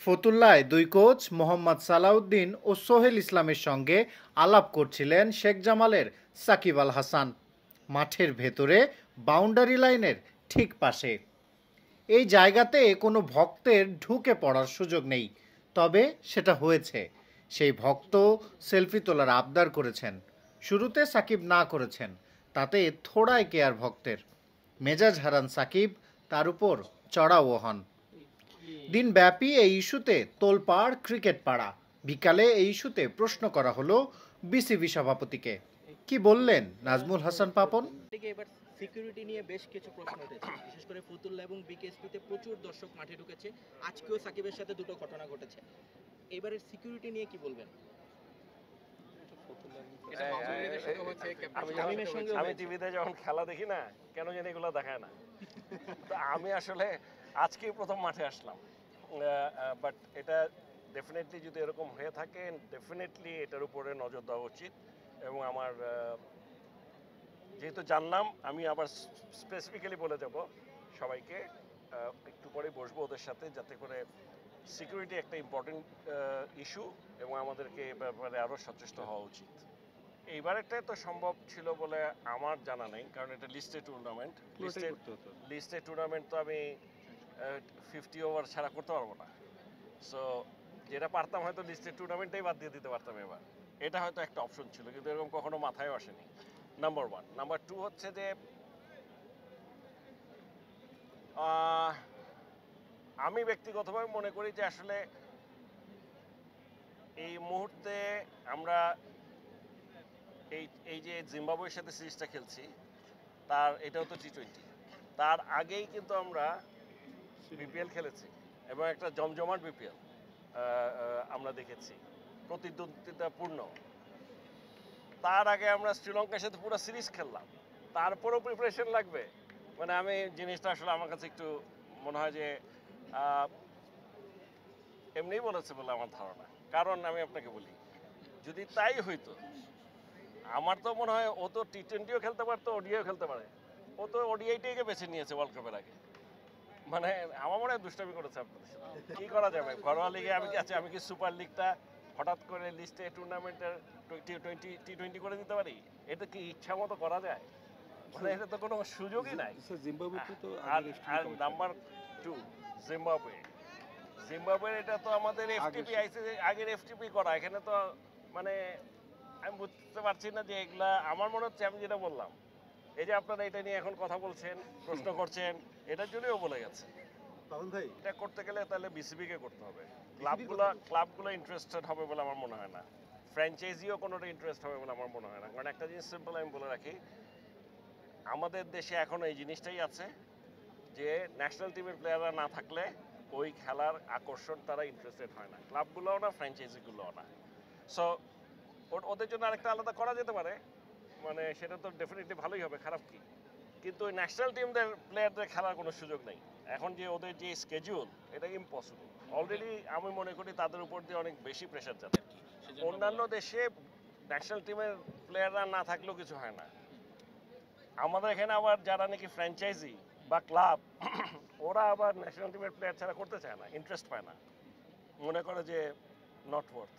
ফতুল্লায় দুই কোচ মোহাম্মদ সালাউদ্দিন ও সোহেল ইসলামের সঙ্গে আলাপ করছিলেন শেখ জামালের সাকিব আল হাসান। মাঠের ভেতরে বাউন্ডারি লাইনের ঠিক পাশে। এই জায়গাতে কোনো ভক্তের ঢুকে পড়ার সুযোগ নেই, তবে সেটা হয়েছে। সেই ভক্ত সেলফি তোলার আবদার করেছেন। শুরুতে সাকিব না করেছেন, তাতে থোড়াই কেয়ার ভক্তের। মেজাজ হারান সাকিব, তার উপর চড়াও হন। দিনব্যাপী এই ইস্যুতে তোলপাড় ক্রিকেট পাড়া। বিকালে এই ইস্যুতে প্রশ্ন করা হলো বিসিবি সভাপতিকে। কি বললেন নাজমুল হাসান পাপন? এবার সিকিউরিটি নিয়ে বেশ কিছু প্রশ্ন উঠেছে, বিশেষ করে ফতুল্লা এবং বিকেএসপিতে প্রচুর দর্শক মাঠে ঢুকেছে। আজকেও সাকিবের সাথে দুটো ঘটনা ঘটেছে। এবারের সিকিউরিটি নিয়ে কি বলবেন? আমি টিভিতে যখন খেলা দেখি না, কেন জানি এগুলো দেখায় না। তো আমি আসলে আজকেই প্রথম মাঠে আসলাম, বাট এটা ডেফিনেটলি যদি এরকম হয়ে থাকে, ডেফিনেটলি এটার উপরে নজর দেওয়া উচিত। এবং আমার যেহেতু জানলাম, আমি আবার স্পেসিফিক্যালি বলে যাব সবাইকে, একটু পরে বসবো ওদের সাথে, যাতে করে সিকিউরিটি একটা ইম্পর্টেন্ট ইস্যু এবং আমাদেরকে এ ব্যাপারে আরও সচেষ্ট হওয়া উচিত। এইবারেরটাই তো সম্ভব ছিল বলে আমার জানা নেই, কারণ এটা লিস্টেড টুর্নামেন্ট। লিস্টেড টুর্নামেন্ট তো আমি 50 ওভার ছাড়া করতে পারবো না। সো যেটা পারতাম, হয়তো লিস্টেড টুর্নামেন্টেই বাদ দিয়ে দিতে পারতাম এবার। এটা হয়তো একটা অপশন ছিল, কিন্তু এরকম কখনো মাথায় আসেনি। নাম্বার 1। নাম্বার 2 হচ্ছে যে আমি ব্যক্তিগতভাবে মনে করি যে আসলে এই মুহূর্তে আমরা এই যে জিম্বাবুয়ের সাথে সিরিজটা খেলছি, তার এটাও তো টি20, তার আগেই কিন্তু আমরা বিপিএল খেলেছি এবং একটা জমজমাট বিপিএল আমরা দেখেছি, প্রতিদ্বন্দ্বিতাপূর্ণ। তার আগে আমরা শ্রীলঙ্কার সাথে পুরো সিরিজ খেললাম, তারপরেও প্রিপারেশন লাগবে। মানে আমি জিনিসটা আসলে আমার কাছে একটু মনে হয় যে এমনিই বলেছে বলে আমার ধারণা। কারণ আমি আপনাকে বলি, যদি তাই হইতো, আমার তো মনে হয় ও তো টি20ও খেলতে পারতো, ওডিআইও খেলতে পারে। ও তো ওডিআইটাকে বেছে নিয়েছে ওয়ার্ল্ড কাপের আগে। মানে আমার মনে হয় দুষ্টামি করেছে আপনাদের সাথে। কি করা যাবে ঘরোয়া লিগে? আমি কি সুপার লিগটা হঠাৎ করে লিস্টে টুর্নামেন্টের টি20 করে দিতে পারি? এটা কি ইচ্ছা মতো করা যায়? মানে এটা তো কোনো সুযোগই নাই। আর নাম্বার 2, জিম্বাবুয়ে এটা তো আমাদের এফটিপি আইসিসি আগের এফটিপি করা। এখানে তো মানে আমি বুঝতে পারছি না যে এগুলা। আমার মনে হচ্ছে আমি যেটা বললাম, এই যে আপনারা এটা নিয়ে এখন কথা বলছেন, প্রশ্ন করছেন, এটার জন্যও বলে গেছে। এটা করতে গেলে তাহলে বিসিবিকে করতে হবে। ক্লাবগুলো ইন্টারেস্টেড হবে বলে আমার মনে হয় না। ফ্র্যাঞ্চাইজিও কোনোটা ইন্টারেস্ট হবে বলে আমার মনে হয় না। কারণ একটা জিনিস সিম্পল আমি বলে রাখি, আমাদের দেশে এখন এই জিনিসটাই আছে যে ন্যাশনাল টিমের প্লেয়াররা না থাকলে ওই খেলার আকর্ষণ তারা ইন্টারেস্টেড হয় না, ক্লাবগুলোও না, ফ্র্যাঞ্চাইজিগুলোও না। সো ওদের জন্য আরেকটা আলাদা করা যেতে পারে, মানে সেটা তো ডেফিনেটলি ভালোই হবে, খারাপ কি। কিন্তু ওই ন্যাশনাল টিমদের প্লেয়ারদের খেলার কোনো সুযোগ নেই এখন। যে ওদের যে স্কেডিউল, এটা ইম্পসিবল। অলরেডি আমি মনে করি তাদের উপর দিয়ে অনেক বেশি প্রেশার যাচ্ছে। অন্যান্য দেশে ন্যাশনাল টিমের প্লেয়াররা না থাকলেও কিছু হয় না। আমাদের এখানে আবার যারা নাকি ফ্র্যাঞ্চাইজি বা ক্লাব, ওরা আবার ন্যাশনাল টিমের প্লেয়ার ছাড়া করতে চায় না, ইন্টারেস্ট পায় না, মনে করে যে নট ওয়ার্থ।